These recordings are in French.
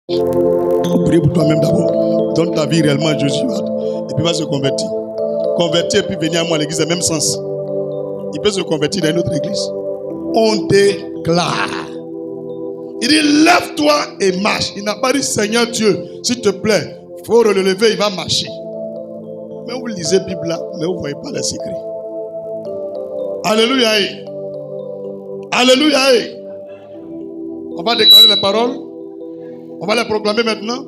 Prie pour toi-même d'abord. Donne ta vie réellement à Jésus. Et puis va se convertir. Convertir et puis venir à moi à l'église, dans le même sens. Il peut se convertir dans une autre église. On déclare. Il dit, lève-toi et marche. Il n'a pas dit, Seigneur Dieu, s'il te plaît, il faut relever, il va marcher. Mais vous lisez la Bible là, mais vous ne voyez pas les secrets. Alléluia. Alléluia. On va déclarer les paroles. On va les proclamer maintenant.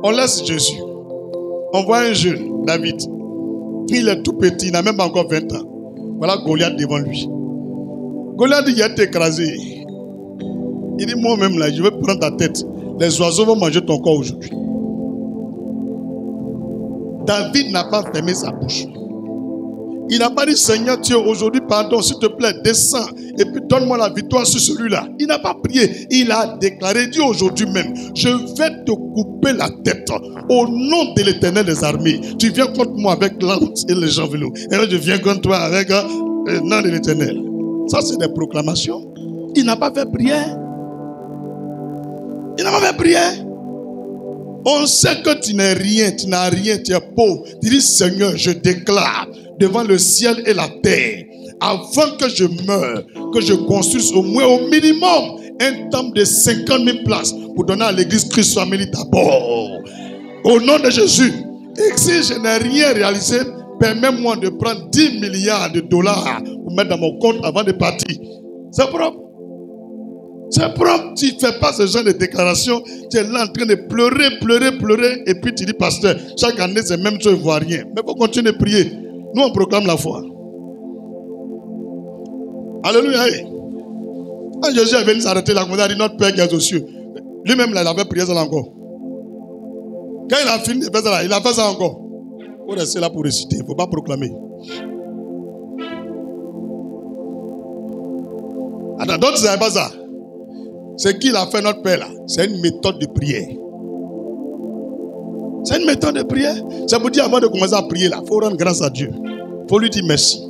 On laisse Jésus. On voit un jeune, David. Il est tout petit, il n'a même pas encore 20 ans. Voilà Goliath devant lui. Goliath dit, il a été écrasé. Il dit, moi-même là, je vais prendre ta tête. Les oiseaux vont manger ton corps aujourd'hui. David n'a pas fermé sa bouche. Il n'a pas dit, Seigneur Dieu, aujourd'hui, pardon, s'il te plaît, descends et puis donne-moi la victoire sur celui-là. Il n'a pas prié. Il a déclaré, Dieu, aujourd'hui même, je vais te couper la tête au nom de l'Éternel des armées. Tu viens contre moi avec l'âme et les gens velours. Et là, je viens contre toi avec le nom de l'Éternel. Ça, c'est des proclamations. Il n'a pas fait prière. Il n'a pas fait prière. On sait que tu n'es rien, tu n'as rien, tu es pauvre. Tu dis, Seigneur, je déclare devant le ciel et la terre, avant que je meure, que je construise au moins, au minimum, un temple de 50 000 places pour donner à l'église Christ Family d'abord. Au nom de Jésus. Et si je n'ai rien réalisé, permets-moi de prendre 10 milliards de dollars pour mettre dans mon compte avant de partir. C'est propre. C'est propre. Tu ne fais pas ce genre de déclaration. Tu es là en train de pleurer. Et puis tu dis, pasteur, chaque année c'est même chose, je ne vois rien. Mais il faut continuer de prier. Nous, on proclame la foi. Alléluia. Quand Jésus est venu s'arrêter là, on a dit, notre Père qui est aux cieux. Lui-même, là, il avait prié ça là encore. Quand il a fini de faire ça là, il a fait ça encore. Il faut rester là pour réciter. Il ne faut pas proclamer. Attends, d'autres ne savaient pas ça. Ce qu'il a fait, notre Père là, c'est une méthode de prière. C'est une méthode de prière. Ça vous dit avant de commencer à prier là, il faut rendre grâce à Dieu. Il faut lui dire merci.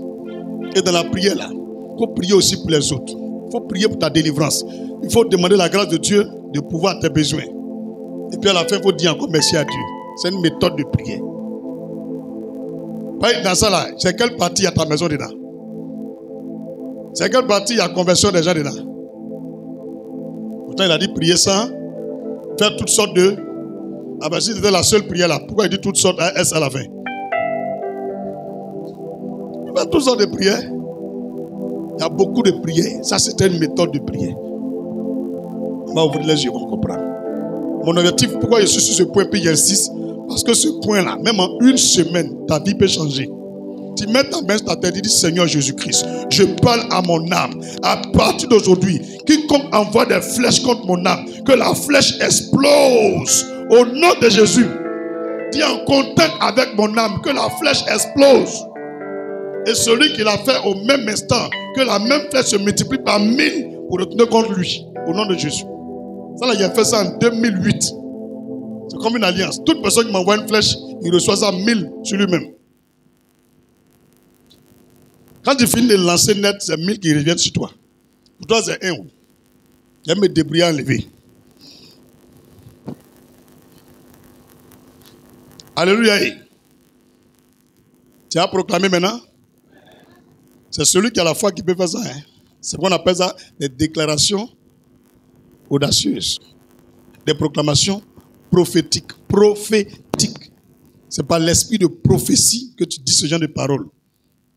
Et dans la prière là, il faut prier aussi pour les autres. Il faut prier pour ta délivrance. Il faut demander la grâce de Dieu de pouvoir tes besoins. Et puis à la fin, il faut dire encore merci à Dieu. C'est une méthode de prière. Dans ça là, c'est quelle partie il y a ta maison dedans? C'est quelle partie il y a conversion des gens dedans? Pourtant il a dit prier sans faire toutes sortes de... Ah ben si c'était la seule prière là, pourquoi il dit toutes sortes à S à la fin? Il fait toutes sortes de prières. Il y a beaucoup de prières. Ça c'était une méthode de prière. On va ouvrir les yeux, on comprend. Mon objectif, pourquoi je suis sur ce point, puis j'insiste, parce que ce point là, même en une semaine, ta vie peut changer. Tu mets ta main sur ta tête et dis, Seigneur Jésus-Christ, je parle à mon âme. À partir d'aujourd'hui, quiconque envoie des flèches contre mon âme, que la flèche explose. Au nom de Jésus, dis en contact avec mon âme, que la flèche explose. Et celui qui l'a fait au même instant, que la même flèche se multiplie par 1000 pour retourner contre lui. Au nom de Jésus. Ça là, il a fait ça en 2008. C'est comme une alliance. Toute personne qui m'envoie une flèche, il reçoit ça 1000 sur lui-même. Quand tu finis de lancer net, c'est 1000 qui reviennent sur toi. Pour toi, c'est 1. Je vais me débrouiller à enlever. Alléluia. Tu as proclamé maintenant? C'est celui qui a la foi qui peut faire ça. Hein? C'est ce qu'on appelle ça des déclarations audacieuses. Des proclamations prophétiques. Prophétiques. Ce n'est pas l'esprit de prophétie que tu dis ce genre de paroles.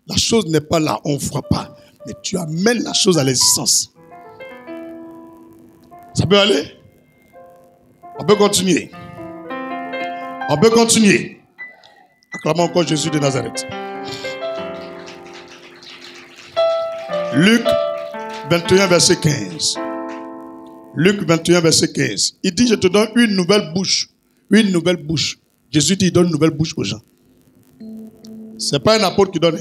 La chose n'est pas là, on ne voit pas. Mais tu amènes la chose à l'existence. Ça peut aller? On peut continuer. On peut continuer. Acclamons encore Jésus de Nazareth. Luc 21, verset 15. Luc 21, verset 15. Il dit, je te donne une nouvelle bouche. Une nouvelle bouche. Jésus dit, il donne une nouvelle bouche aux gens. Ce n'est pas un apôtre qui donne.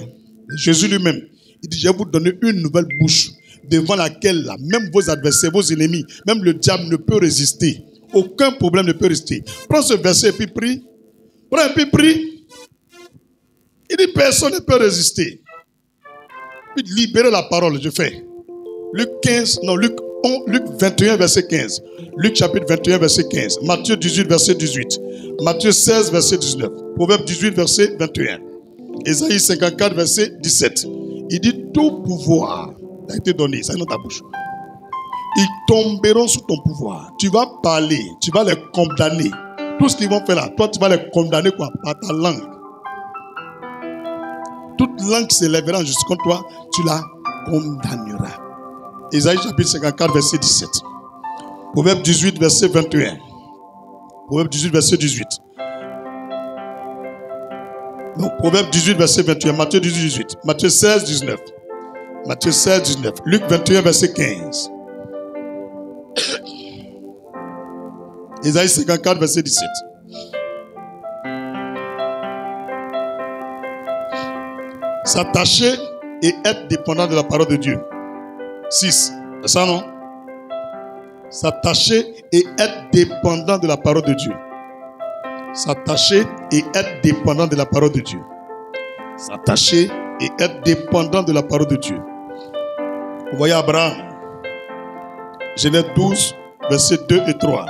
Jésus lui-même. Il dit, je vais vous donner une nouvelle bouche devant laquelle là, même vos adversaires, vos ennemis, même le diable ne peut résister. Aucun problème ne peut résister. Prends ce verset et puis prie. Prends et puis prie. Il dit, personne ne peut résister. Puis libérer la parole, je fais. Luc Luc 21, verset 15. Luc chapitre 21, verset 15. Matthieu 18, verset 18. Matthieu 16, verset 19. Proverbe 18, verset 21. Ésaïe 54, verset 17. Il dit tout pouvoir a été donné. Ça est dans ta bouche. Ils tomberont sous ton pouvoir. Tu vas parler, tu vas les condamner. Tout ce qu'ils vont faire là, toi tu vas les condamner quoi? Par ta langue. Toute langue qui s'élèvera jusqu'à toi, tu la condamneras. Ésaïe chapitre 54, verset 17. Proverbe 18, verset 21. Proverbe 18, verset 18. Non, Proverbe 18, verset 21. Matthieu 18, 18. Matthieu 16, 19. Matthieu 16, 19. Luc 21, verset 15. Ésaïe 54, verset 17. S'attacher et être dépendant de la parole de Dieu. 6. C'est ça, non? S'attacher et être dépendant de la parole de Dieu. S'attacher et être dépendant de la parole de Dieu. S'attacher et être dépendant de la parole de Dieu. Vous voyez Abraham. Genèse 12, versets 2 et 3.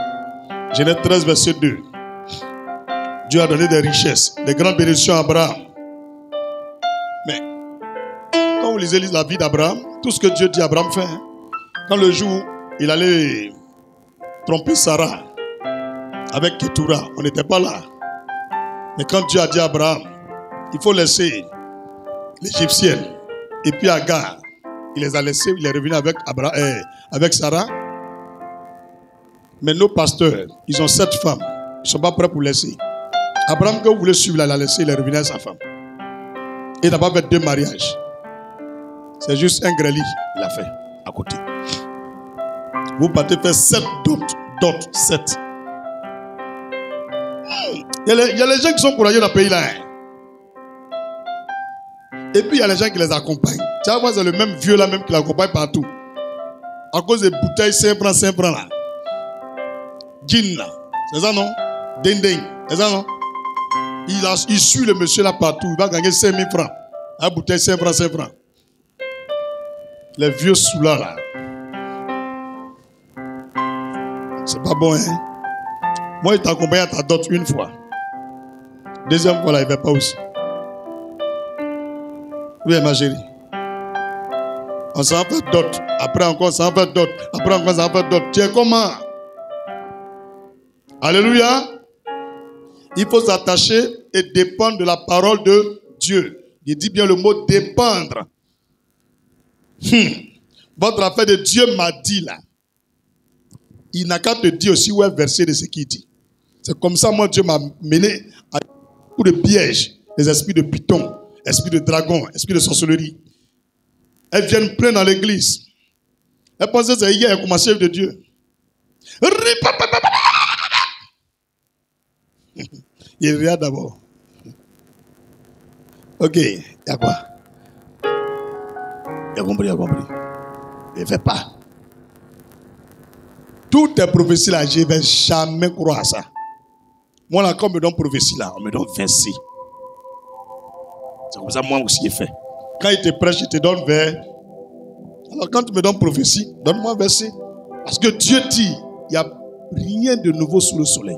Genèse 13, verset 2. Dieu a donné des richesses, des grandes bénédictions à Abraham. Mais, quand vous lisez la vie d'Abraham, tout ce que Dieu dit à Abraham fait. Hein? Quand le jour où il allait tromper Sarah avec Ketura, on n'était pas là. Mais quand Dieu a dit à Abraham, il faut laisser l'Égyptienne et puis Agar, il les a laissés, il est revenu avec Sarah. Mais nos pasteurs, ils ont 7 femmes, ils ne sont pas prêts pour laisser. Abraham, quand vous voulez suivre, il l'a laissé, il est revenu avec sa femme. Il n'a pas fait 2 mariages. C'est juste un greli qu'il a fait à côté. Vous partez faire 7 dots, 7. Il y a les gens qui sont courageux dans le pays là. Hein. Et puis il y a les gens qui les accompagnent. Tu vois, moi c'est le même vieux là même qui l'accompagne partout. À cause des bouteilles 5 francs là. Gin là. C'est ça non? Ding. C'est ça non? Il suit le monsieur là partout. Il va gagner 5 000 francs. La bouteille 5 francs. Les vieux sous-là là. C'est pas bon hein? Moi il t'accompagne à ta dot une fois. Deuxième fois là il ne va pas aussi. Oui ma chérie. On s'en fait d'autres. Après encore on s'en fait d'autres. Après encore on s'en fait d'autres. Tu es comment? Alléluia. Il faut s'attacher et dépendre de la parole de Dieu. Il dit bien le mot dépendre. Votre affaire de Dieu m'a dit là. Il n'a qu'à te dire aussi où est versé de ce qu'il dit. C'est comme ça moi Dieu m'a mené à beaucoup de pièges. Les esprits de python, esprits de dragon, esprits de sorcellerie. Elles viennent plein dans l'église. Elles pensent que c'est hier comme chef de Dieu. Il regarde d'abord. Ok, il y a quoi? Il a compris. Il ne fait pas. Toutes tes prophéties là, je ne vais jamais croire à ça. Moi là, quand on me donne prophétie là, on me donne verset. C'est comme ça moi aussi j'ai fait. Quand il te prêche, il te donne vers. Alors quand tu me donnes prophétie, donne-moi verset. Parce que Dieu dit, il n'y a rien de nouveau sous le soleil.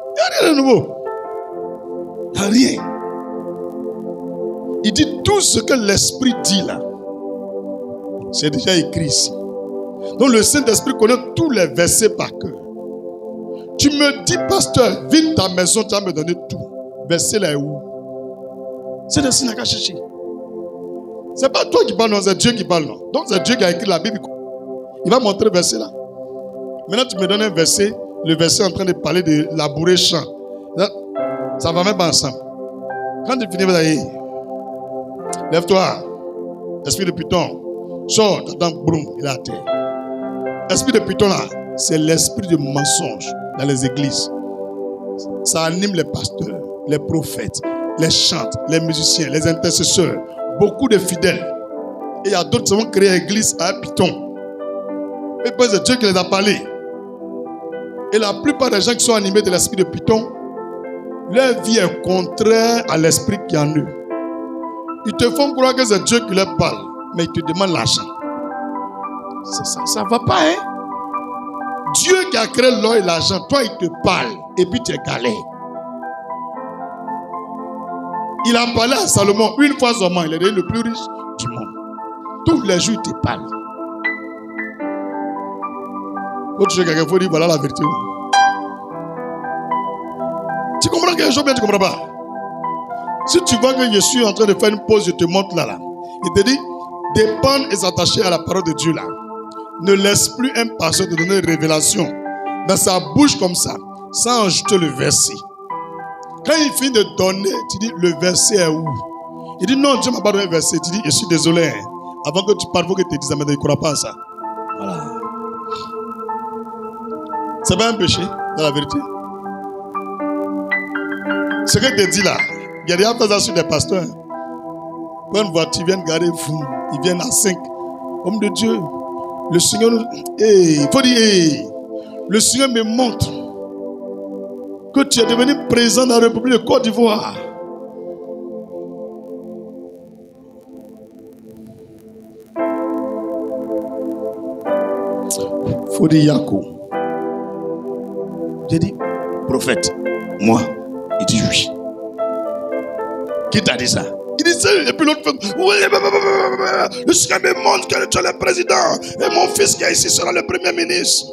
Il n'y a rien de nouveau. Il n'y a rien. Il dit tout ce que l'Esprit dit là. C'est déjà écrit ici. Donc le Saint-Esprit connaît tous les versets par cœur. Tu me dis, pasteur, vite ta maison, tu vas me donner tout. Verset là est où? C'est le Seigneur qui a cherché. Ce n'est pas toi qui parles, non, c'est Dieu qui parle. Non. Donc c'est Dieu qui a écrit la Bible. Il va montrer le verset là. Maintenant tu me donnes un verset, le verset est en train de parler de labourer champ. Ça ne va même pas ensemble. Quand tu finis, vas-y. Lève-toi. Esprit de python. Sors, t'attends, broum, il est à terre. Esprit de python là, c'est l'esprit de mensonge dans les églises. Ça anime les pasteurs, les prophètes, les chantres, les musiciens, les intercesseurs, beaucoup de fidèles. Et il y a d'autres qui vont créer l'église à un python. Et puis c'est Dieu qui les a parlé. Et la plupart des gens qui sont animés de l'esprit de python, leur vie est contraire à l'esprit qui est en eux. Ils te font croire que c'est Dieu qui leur parle, mais ils te demandent l'argent. Ça va pas, hein? Dieu qui a créé l'or et l'argent, toi il te parle et puis tu es galère. Il a parlé à Salomon une fois seulement, il est devenu le plus riche du monde. Tous les jours il te parle. Quand tu es quelqu'un, il faut dire voilà la vérité. Tu comprends quelque chose bien, tu comprends pas? Si tu vois que je suis en train de faire une pause, je te montre là. Il te dit, dépendre et s'attacher à la parole de Dieu là. Ne laisse plus un pasteur te donner une révélation dans sa bouche comme ça, sans ajouter le verset. Quand il finit de donner, tu dis, le verset est où? Il dit, non, Dieu m'a pas donné le verset. Tu dis, je suis désolé. Hein. Avant que tu parles, il faut que tu te dises, mais il ne croit pas à ça. Voilà. C'est pas un péché, dans la vérité. Ce que tu dis là, il y a des gens qui sont des pasteurs. Quand une voiture vient garer, ils viennent à 5. Homme de Dieu, le Seigneur nous... Il faut dire, le Seigneur me montre que tu es devenu président dans la République de Côte d'Ivoire. Il faut dire Yako. J'ai dit, prophète, moi, il dit oui. Qui t'a dit ça? Il dit ça, et puis l'autre fait, oui, le Seigneur me montre que tu es le président, et mon fils qui est ici sera le premier ministre.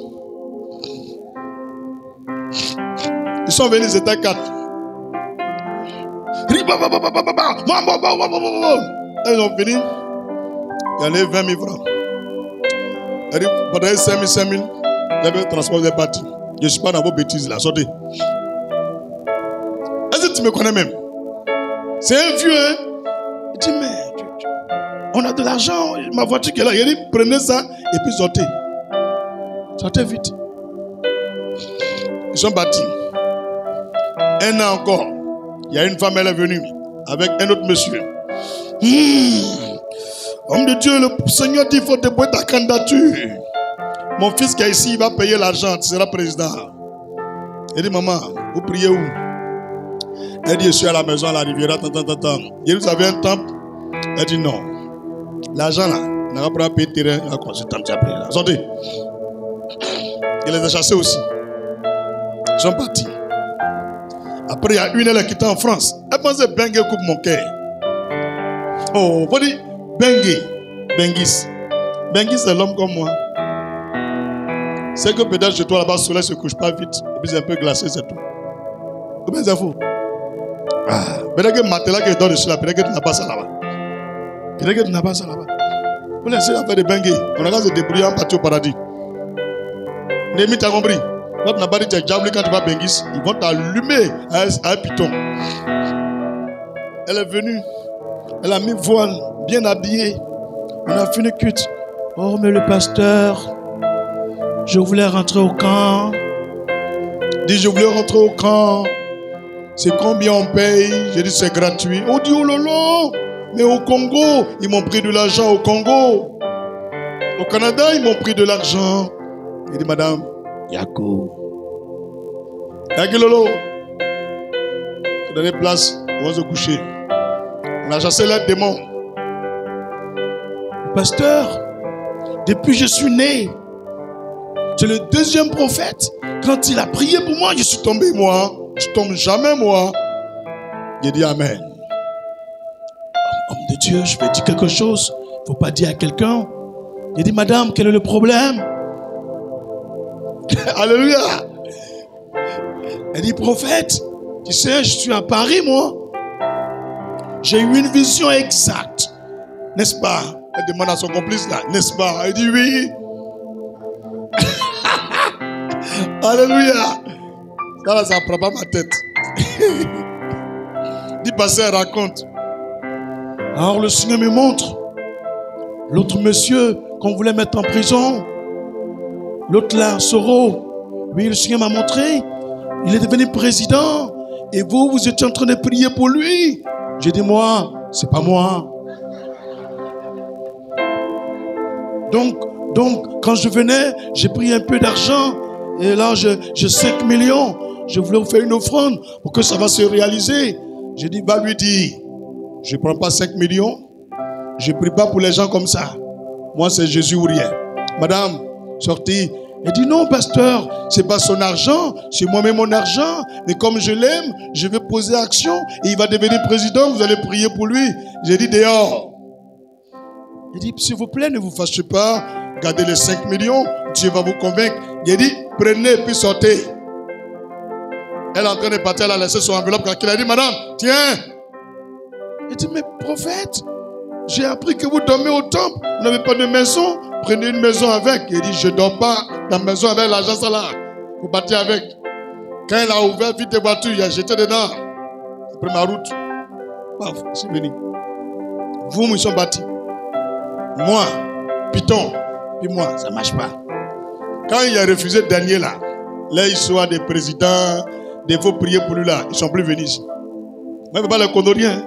Ils sont venus, ils étaient 4. Et ils ont fini. Il y en a 20 000 francs. Pendant 5 000, j'avais transport des bâtis. Je ne suis pas dans vos bêtises là, sortez. Est-ce que tu me connais même? C'est un vieux, hein? Il dit, mais on a de l'argent, ma voiture qui est là. Il dit, prenez ça et puis sortez. Sortez vite. Ils sont bâtis. Un an encore, il y a une femme, elle est venue avec un autre monsieur. Homme de Dieu, le Seigneur dit, il faut déposer ta candidature. Mon fils qui est ici, il va payer l'argent, tu seras président. Il dit, maman, vous priez où? Elle dit, je suis à la maison à la Riviera, Il dit, vous avez un temple? Elle dit, non. L'argent là, on n'a pas payé terrain, il a consulté après. Sortez. Il les a chassés aussi. Ils sont partis. Après, il y a une, elle est quittée en France. Elle pensait Bengue coupe mon cœur. Oh, faut dire Bengue. Benguis. Benguis, c'est l'homme comme moi. C'est que peut-être chez toi là-bas, le soleil ne se couche pas vite. Et puis c'est un peu glacé, c'est tout. Combien c'est faux? Ah, peut-être que le matelas qui est dans dessus là, peut-être que tu n'as pas ça là-bas. Peut-être que tu n'as pas ça là-bas. Vous laissez la faire de Bengue. On a qu'à se débrouiller en partie au paradis. Némi, tu as compris? Quand tu n'as pas dit que tu es diable, quand tu vas Benguis, ils vont t'allumer à un piton. Elle est venue. Elle a mis voile, bien habillée. On a fini cuite. Oh, mais le pasteur, je voulais rentrer au camp. Dit, je voulais rentrer au camp. C'est combien on paye? J'ai dit, c'est gratuit. On dit, oh lolo, mais au Congo, ils m'ont pris de l'argent au Congo. Au Canada, ils m'ont pris de l'argent. Il dit, madame, Yako. Yaki lolo. Faut donner place, on va se coucher. On a chassé les démons. Le pasteur, depuis que je suis né, c'est le deuxième prophète. Quand il a prié pour moi, je suis tombé moi. Je tombe jamais moi. J'ai dit amen. Homme de Dieu, je vais dire quelque chose. Il ne faut pas dire à quelqu'un. J'ai dit, madame, quel est le problème? Alléluia. Elle dit, prophète, tu sais, je suis à Paris moi. J'ai eu une vision exacte. N'est-ce pas? Elle demande à son complice là. N'est-ce pas? Elle dit oui. Alléluia. Ça là, ça ne prend pas ma tête. Dis pasteur, raconte. Alors le Seigneur me montre. L'autre monsieur qu'on voulait mettre en prison. L'autre là, Soro. Oui, le Seigneur m'a montré. Il est devenu président. Et vous, vous étiez en train de prier pour lui. J'ai dit, moi, c'est pas moi. Donc, quand je venais, j'ai pris un peu d'argent. Et là, j'ai 5 millions. Je voulais vous faire une offrande pour que ça va se réaliser. J'ai dit, va lui dire, je ne prends pas 5 millions. Je ne prie pas pour les gens comme ça. Moi, c'est Jésus ou rien. Madame, sortie. Elle dit non, pasteur, c'est pas son argent, c'est moi-même mon argent. Mais comme je l'aime, je vais poser action et il va devenir président, vous allez prier pour lui. J'ai dit dehors. Il dit, s'il vous plaît, ne vous fâchez pas, gardez les 5 millions, Dieu va vous convaincre. Il dit, prenez et puis sortez. Elle est en train de partir, elle a laissé son enveloppe quand elle a dit, madame, tiens. Il dit, mais prophète, j'ai appris que vous dormez au temple, vous n'avez pas de maison, prenez une maison avec. Il dit, je ne dors pas dans la maison avec l'argent ça là. Vous battez avec. Quand elle a ouvert vite les voitures, il a jeté dedans. Après ma route, paf, c'est venu. Vous, ils sont bâtis. Moi, Python, puis moi, ça ne marche pas. Quand il a refusé Daniel là, il soit des présidents, des faux prier pour lui là, ils ne sont plus venus ici. Moi, je ne peux pas les condamner.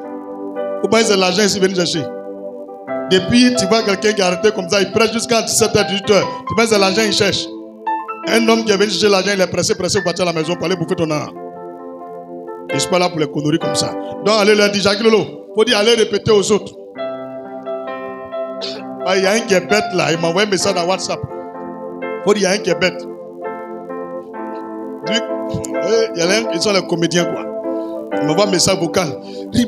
Vous voyez, c'est l'argent ici, venir chercher. Depuis, tu vois quelqu'un qui est arrêté comme ça, il presse jusqu'à 17h, 18h. Tu vois, c'est l'argent, il cherche. Un homme qui est venu chercher l'argent, il est pressé pour partir à la maison pour aller bouffer ton argent. Je ne suis pas là pour les conneries comme ça. Donc, allez leur dire, Jacques Lolo, il faut dire, allez répéter aux autres. Ah, il y a un qui est bête là, il m'a envoyé un message dans WhatsApp. Il faut dire, il y a un qui est bête. Ils sont les comédiens quoi. Il m'envoie un message vocal. Je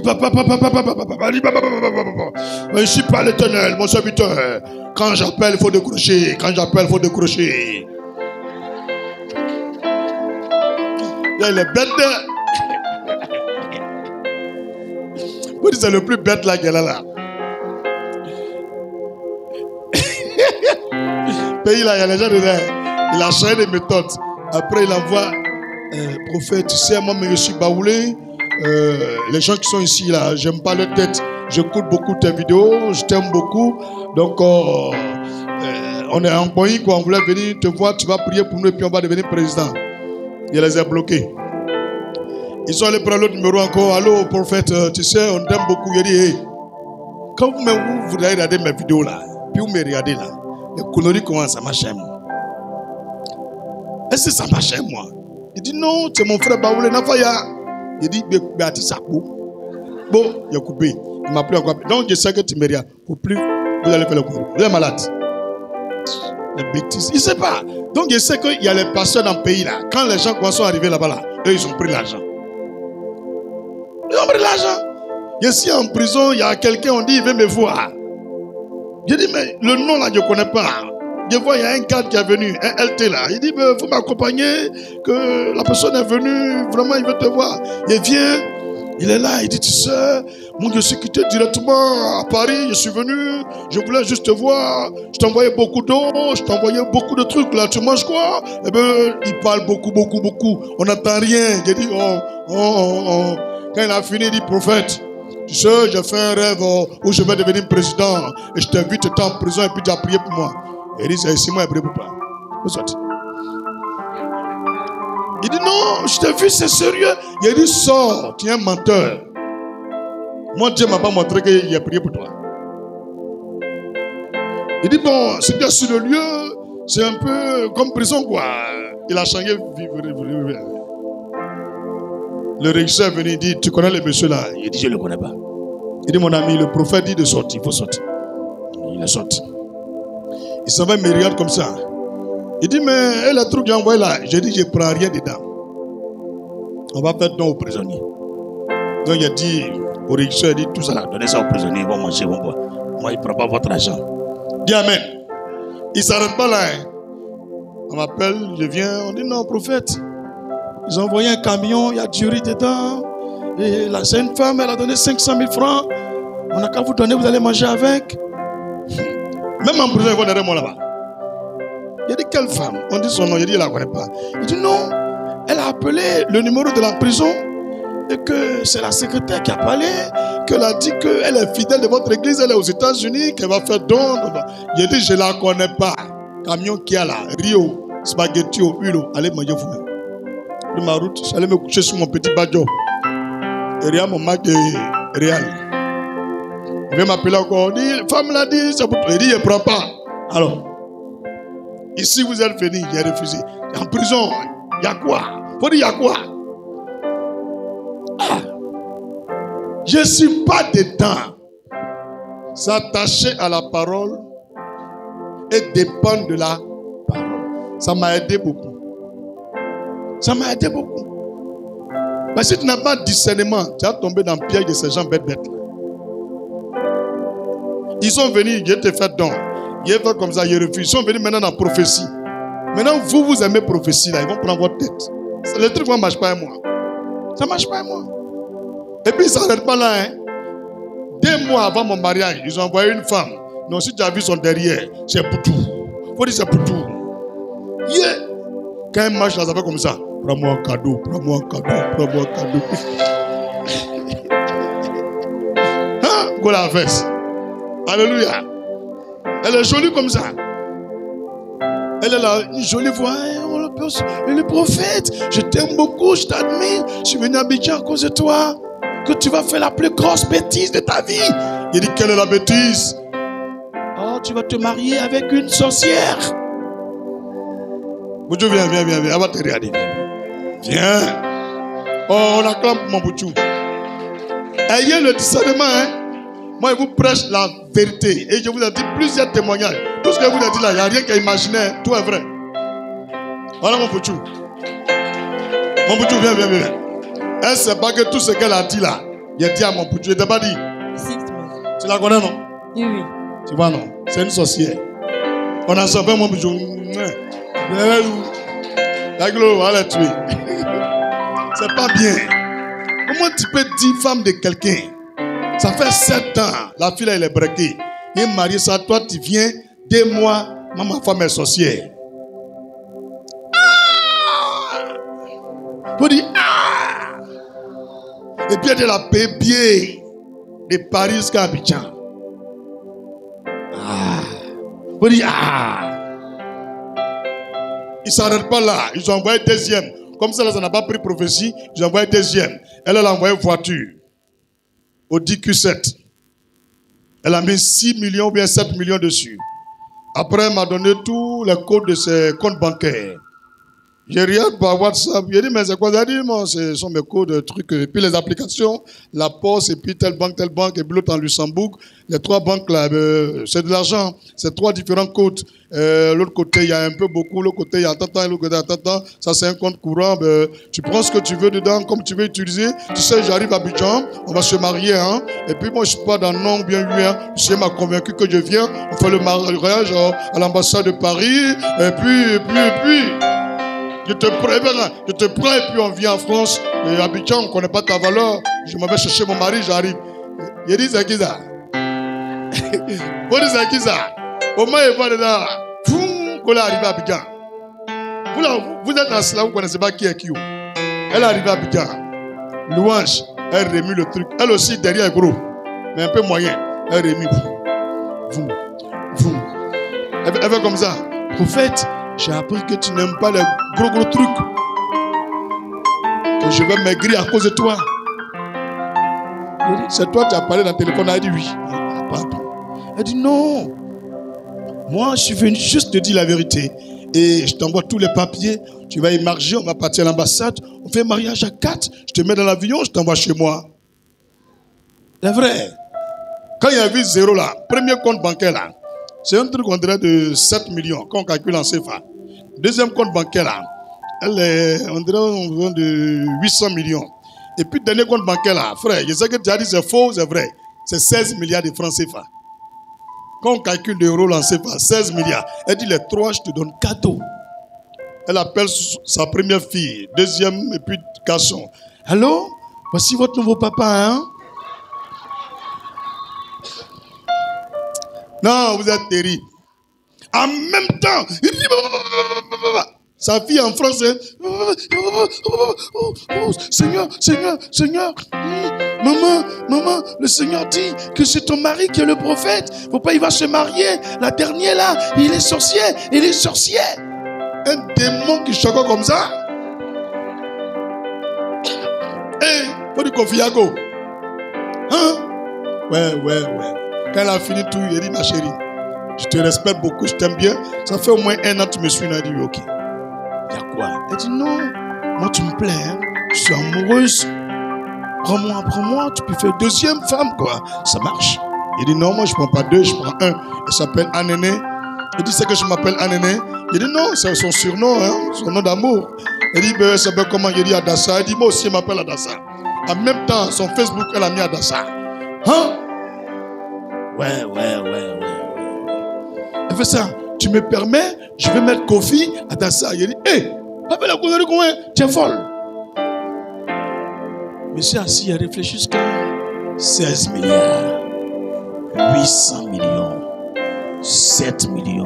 ne suis pas l'Éternel, mon serviteur. Quand j'appelle, il faut décrocher. Quand j'appelle, il faut décrocher. Il est bête. Vous dites, c'est le plus bête là qu'elle a là. Pays là, il y a les gens dedans. Il a changé de méthode. Après, il envoie prophète, tu sais, moi, je suis baoulé. Les gens qui sont ici là, j'aime pas leur tête. J'écoute beaucoup tes vidéos, je t'aime beaucoup. Donc, on est en pays quoi. On voulait venir te voir, tu vas prier pour nous et puis on va devenir président. Il les a bloqués. Ils sont allés prendre l'autre numéro encore. Allô, prophète, tu sais, on t'aime beaucoup. Il dit, hey, quand vous regardez mes vidéos là, puis vous me regardez là, les conneries commencent à marcher moi. Est-ce que ça marche moi? Il dit non, c'est mon frère Baoulé Nafaya. Il dit, Béatrice Sakbo. Bon, il a coupé. Il m'a appelé encore. Donc je sais que tu me regardes. Pour plus, vous allez faire le coup. Vous êtes malade. Les bêtises. Il ne sait pas. Donc je sais qu'il y a les pasteurs dans le pays là. Quand les gens sont arrivés là-bas là, eux ils ont pris l'argent. Ils ont pris l'argent. Je suis en prison, il y a quelqu'un, on dit, il veut me voir. Je dis, mais le nom là, je ne connais pas. Je vois, il y a un cadre qui est venu, un LT là. Il dit, il faut m'accompagner, que la personne est venue, vraiment, il veut te voir. Il vient, il est là, il dit, tu sais, moi, je suis quitté directement à Paris, je suis venu, je voulais juste te voir, je t'envoyais beaucoup d'eau, je t'envoyais beaucoup de trucs là, tu manges quoi? Eh bien, il parle beaucoup, on n'entend rien. J'ai dit, Quand il a fini, il dit, prophète, tu sais, j'ai fait un rêve où je vais devenir président, et je t'invite, tu es en prison, et puis tu as prié pour moi. Il dit, c'est Simon, il a prié pour toi. Vous sortez. Il dit, non, je t'ai vu, c'est sérieux. Il dit, sors, tu es un menteur. Moi, Dieu ne m'a pas montré qu'il a prié pour toi. Il dit, bon, si tu es sur le lieu, c'est un peu comme prison, quoi. Il a changé. Le régisseur est venu, il dit, tu connais le monsieur là? Il dit, je ne le connais pas. Il dit, mon ami, le prophète dit de sortir, il faut sortir. Il est sorti. Il s'en va, il me regarde comme ça. Il dit, mais le truc que j'ai envoyé là, j'ai dit, je ne prends rien dedans. On va faire don aux prisonniers. Donc il a dit au régisseur, il dit, tout ça là, donnez ça aux prisonniers, ils vont manger, ils vont boire. Moi, il ne prend pas votre argent. Dis Amen. Il ne s'arrête pas là. Hein. On m'appelle, je viens, on dit, non, prophète. Ils ont envoyé un camion, il y a du riz dedans. Et là, c'est une femme, elle a donné 500 000 francs. On n'a qu'à vous donner, vous allez manger avec. Même en prison, ils vont derrière moi là-bas. Il a dit, quelle femme? On dit son nom, il dit, il ne la connaît pas. Il dit, non, elle a appelé le numéro de la prison et que c'est la secrétaire qui a parlé, qu'elle a dit qu'elle est fidèle de votre église, elle est aux États-Unis, qu'elle va faire don. Il a dit, je ne la connais pas. Camion qui a là, Rio, spaghetti au huile, allez manger vous-même. De ma route, j'allais me coucher sur mon petit badjo. Et rien, mon Mac de Réal. Il vient m'appeler encore. Il dit, femme l'a dit, c'est pour toi. Il dit, je ne prends pas. Alors, ici vous êtes venu, j'ai refusé. En prison, il y a quoi? Faut dire, il y a quoi? Ah, je ne suis pas dedans. S'attacher à la parole et dépendre de la parole. Ça m'a aidé beaucoup. Ça m'a aidé beaucoup. Parce que si tu n'as pas de discernement, tu vas tomber dans le piège de ces gens bêtes. Ils sont venus, ils te fait don. Ils fait comme ça, ils refusent. Ils sont venus maintenant dans la prophétie. Maintenant, vous aimez prophétie, là, ils vont prendre votre tête. Le truc ne marche pas à moi. Ça ne marche pas à moi. Et puis, ça n'arrête pas là. Hein. 2 mois avant mon mariage, ils ont envoyé une femme. Non, si tu as vu son derrière, c'est pour tout. Il faut dire c'est pour tout. Yeah. Quand elle marche là, ça fait comme ça. Prends-moi un cadeau, prends-moi un cadeau, prends-moi un cadeau. Hein? Go la fesse. Alléluia. Elle est jolie comme ça. Elle est là, une jolie voix. Le prophète, je t'aime beaucoup, je t'admire. Je suis venu à Abidjan à cause de toi. Que tu vas faire la plus grosse bêtise de ta vie. Il dit, quelle est la bêtise? Oh, tu vas te marier avec une sorcière. Boudjou, viens. Elle va te regarder. Viens. Oh, on acclame pour mon Boudjou. Ayez le discernement, hein. Moi, je vous prêche la vérité. Et je vous ai dit plusieurs témoignages. Tout ce que je vous ai dit là, il n'y a rien qu'à imaginer. Tout est vrai. Voilà mon Boudjou. Mon Boudjou, viens. Elle ne sait pas que tout ce qu'elle a dit là, il a dit à mon Boudjou. Je ne t'ai pas dit. Tu la connais, non? Oui. Tu vois, non? C'est une sorcière. On a sauvé mon Boudjou. La gloire, on va la tuer. C'est pas bien. Comment tu peux dire femme de quelqu'un? Ça fait 7 ans. La fille, elle est brequée. Il est marié, ça. Toi, tu viens 2 mois. Ma femme est sorcière. Vous dites, et puis elle a payé bien de Paris jusqu'à Abidjan. Vous dites, ils ne s'arrêtent pas là. Ils ont envoyé 2e. Comme ça, là, ça n'a pas pris prophétie. Ils ont envoyé 2e. Elle a envoyé une voiture. Audi Q7. Elle a mis 6 millions ou bien 7 millions dessus. Après, elle m'a donné tous les codes de ses comptes bancaires. J'ai regardé par WhatsApp. J'ai dit, mais c'est quoi? Elle a dit, moi, ce sont mes codes, trucs. Et puis les applications, la Poste, et puis telle banque, et puis l'autre en Luxembourg. Les 3 banques là, c'est de l'argent. C'est 3 différents codes. L'autre côté, il y a un peu beaucoup. L'autre côté, il y a tant, l'autre côté, il y a tant. Ça, c'est un compte courant. Tu prends ce que tu veux dedans, comme tu veux utiliser. Tu sais, j'arrive à Abidjan, on va se marier. Hein? Et puis moi, je ne suis pas dans non bien vu. Hein? Je m'a convaincu que je viens. On fait le mariage à l'ambassade de Paris. Et puis. Je te prends et puis on vient en France. Et à Abidjan, on ne connaît pas ta valeur. Je m'en vais chercher mon mari, j'arrive. Il dit, c'est qui ça? C'est qui ça? Au moins, il va dedans. Qu'on est arrivé à Abidjan. Vous êtes en cela, vous ne connaissez pas qui est qui. Elle est arrivée à Abidjan. Louange, elle remet le truc. Elle aussi, derrière, gros. Mais un peu moyen. Elle remet. Elle fait comme ça. Prophète, j'ai appris que tu n'aimes pas les gros trucs. Que je vais maigrir à cause de toi. C'est toi qui as parlé dans le téléphone. Elle dit oui. Pardon. Elle dit non. Moi, je suis venu juste te dire la vérité. Et je t'envoie tous les papiers. Tu vas émarger, on va partir à l'ambassade. On fait un mariage à 4. Je te mets dans l'avion, je t'envoie chez moi. C'est vrai. Quand il y a vu 0 là, premier compte bancaire là, c'est un truc on dirait de 7 millions, quand on calcule en CFA. Deuxième compte bancaire là, elle est, on dirait de 800 millions. Et puis dernier compte bancaire là, frère, je sais que tu as dit c'est faux, c'est vrai. C'est 16 milliards de francs CFA. Quand on calcule l'euro en CFA, 16 milliards. Elle dit les 3, je te donne cadeau. Elle appelle sa première fille, deuxième et puis garçon. Allô, voici votre nouveau papa, hein? Non, vous êtes terrible. En même temps, sa fille en France, Seigneur, maman, le Seigneur dit que c'est ton mari qui est le prophète. Papa, il va se marier. La dernière là, il est sorcier. Un démon qui choque comme ça. Faut du confiago. Hein? Ouais. Quand elle a fini tout, il dit, ma chérie, je te respecte beaucoup, je t'aime bien. Ça fait au moins 1 an que tu me suis. Elle dit, ok. Il y a quoi? Elle dit, non, moi tu me plais, hein. Je suis amoureuse. Prends-moi, tu peux faire 2e femme, quoi. Ça marche. Il dit, non, moi je ne prends pas 2, je prends 1. Elle s'appelle Anéné. Il dit, c'est que je m'appelle Anéné. Il dit, non, c'est son surnom, hein, son nom d'amour. Il dit, ben, c'est ben, comment? Il dit Adassa. Il dit, moi aussi, je m'appelle Adassa. En même temps, son Facebook, elle a mis Adassa. Hein? Ouais. Elle fait ça. Tu me permets, je vais mettre Kofi Adassa. Il dit, hé, appelle la couleur de combien? Tu es folle. Monsieur assis, il réfléchit jusqu'à 16 milliards, 800 millions, 7 millions,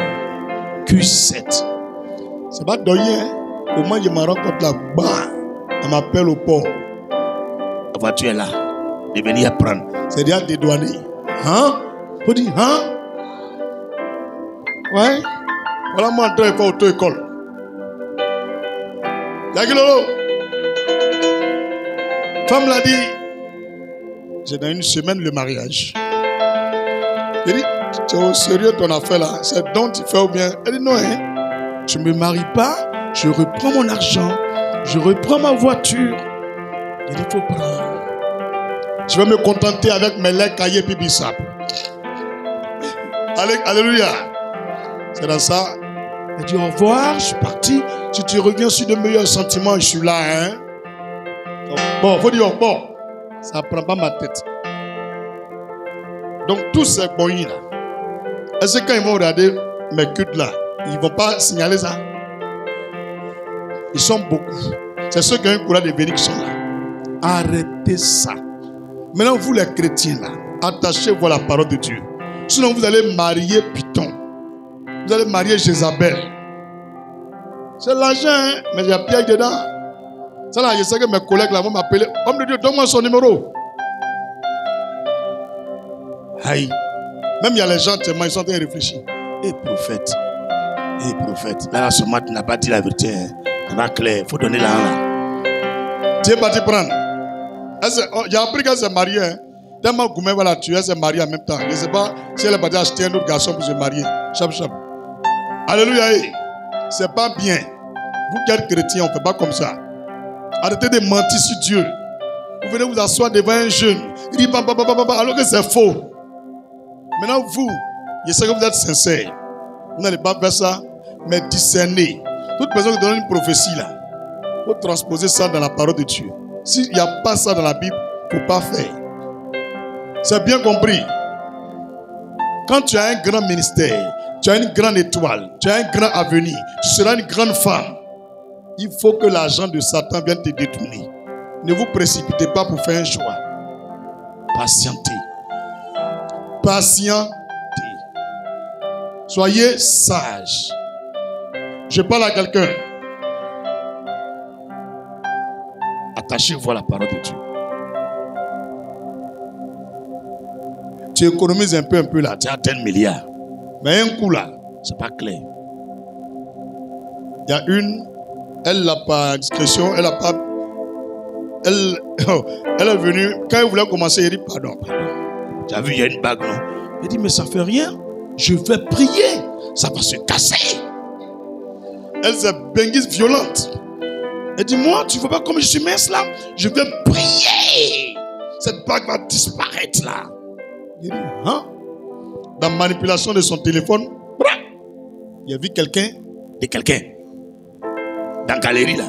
Q7. C'est pas donné, hein? Au moment où je me rencontre là-bas, elle m'appelle au port. La voiture est là. De venir prendre. C'est déjà dédouané. Hein? Faut dire, hein? Ouais. Voilà moi en train de faire auto-école. Yagilolo. Femme l'a dit. J'ai dans une semaine le mariage. Il dit, tu es au sérieux ton affaire là? C'est donc tu fais ou bien? Elle dit non, hein? Je ne me marie pas, je reprends mon argent, je reprends ma voiture. Il dit, il faut prendre. Je vais me contenter avec mes laits caillés puis bissap. Alléluia. C'est dans ça. Elle dit au revoir, je suis parti. Si tu reviens sur de meilleurs sentiments, je suis là, hein? Bon, il faut dire bon. Ça ne prend pas ma tête. Donc, tous ces boys là, est-ce que quand ils vont regarder mes cultes là, ils ne vont pas signaler ça? Ils sont beaucoup. C'est ceux qui ont un courage de venir qui sont là. Arrêtez ça. Maintenant, vous les chrétiens là, attachez-vous à la parole de Dieu. Sinon, vous allez marier Python. Vous allez marier Jézabel. C'est l'argent, hein? Mais il y a piège dedans. Ça là, je sais que mes collègues là vont m'appeler. Homme de Dieu, donne-moi son numéro. Aïe. Même il y a les gens tellement, ils sont en train de réfléchir. Et prophète. Là, ce matin, tu n'as pas dit la vérité. Hein? C'est pas clair. Il faut donner l'argent là. Tu es parti prendre. J'ai appris qu'elle s'est mariée. Hein? Tellement Goumé va la tuer, elle s'est mariée en même temps. Je ne sais pas si elle est partie acheter un autre garçon pour se marier. Chap. Alléluia. C'est pas bien. Vous qui êtes chrétiens, on ne fait pas comme ça. Arrêtez de mentir sur Dieu. Vous venez vous asseoir devant un jeune. Il dit alors que c'est faux. Maintenant, vous, je sais que vous êtes sincères. Vous n'allez pas faire ça, mais discerner. Toute personne qui donne une prophétie là, il faut transposer ça dans la parole de Dieu. S'il n'y a pas ça dans la Bible, il ne faut pas faire. C'est bien compris. Quand tu as un grand ministère, tu as une grande étoile, tu as un grand avenir, tu seras une grande femme. Il faut que l'argent de Satan vienne te détourner. Ne vous précipitez pas pour faire un choix. Patientez. Soyez sages. Je parle à quelqu'un. Attachez-vous à la parole de Dieu. Tu économises un peu là, tu as 10 milliards. Mais un coup là, c'est pas clair. Il y a une, elle n'a pas discrétion, elle n'a pas. Elle est venue, quand elle voulait commencer, elle dit pardon. Tu as vu, il y a une bague, non? Elle dit mais ça fait rien, je vais prier, ça va se casser. Elle s'est benguise violente. Elle dit moi, tu ne vois pas comme je suis mince là? Je vais prier. Cette bague va disparaître là. Il dit, hein? Dans la manipulation de son téléphone, il a vu quelqu'un dans la galerie là.